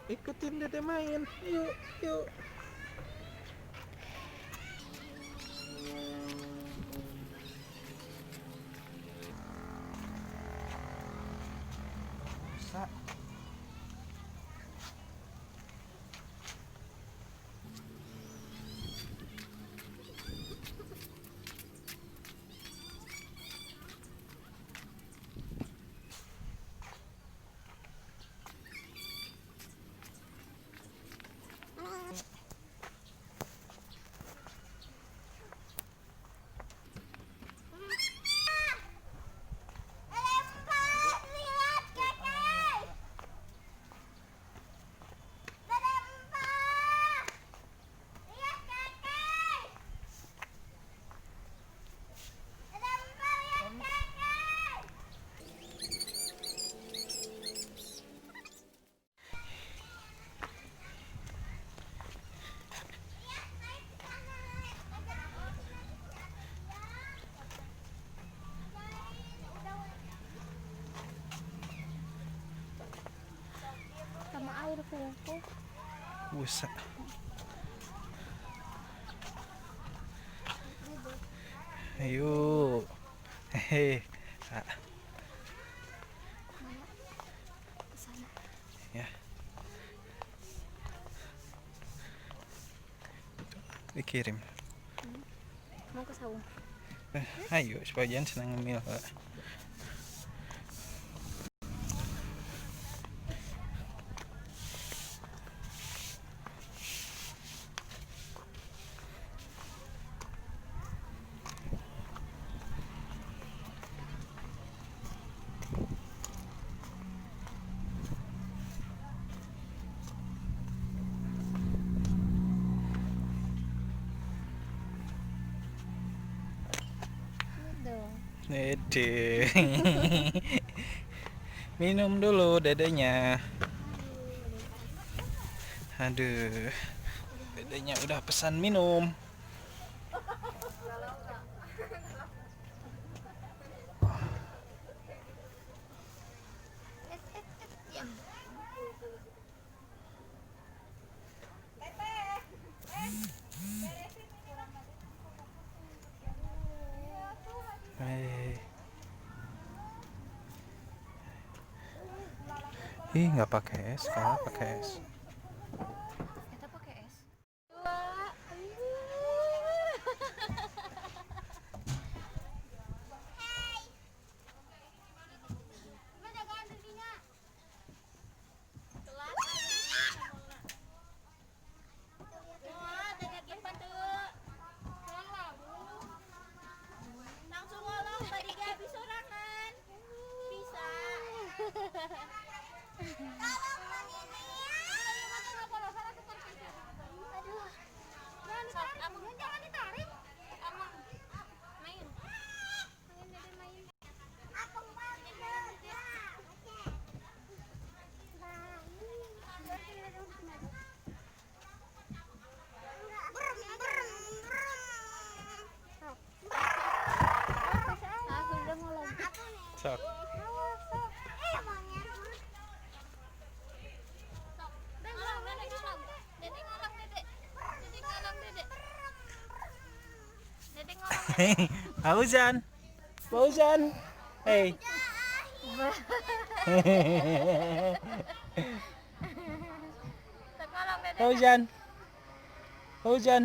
ikutin dede main. Yuk, yuk. Bisa. Sama air kuku. Bisa. Ayo. Hehe. Ah, Mana? Kesana. ya. Dikirim. Mau ke sawung. Ayo supaya jangan senang ngemil, Pak. Dede. Minum dulu dedenya. Aduh. Dedenya udah pesan minum. Eh. Ih, nggak pakai es, kalau pakai es. Kita pakai es. Dua. Jangan ditarik. Main. Main dede main. Aku udah mau lompat. Sok. Fauzan. Fauzan. Hey. Fauzan. Fauzan.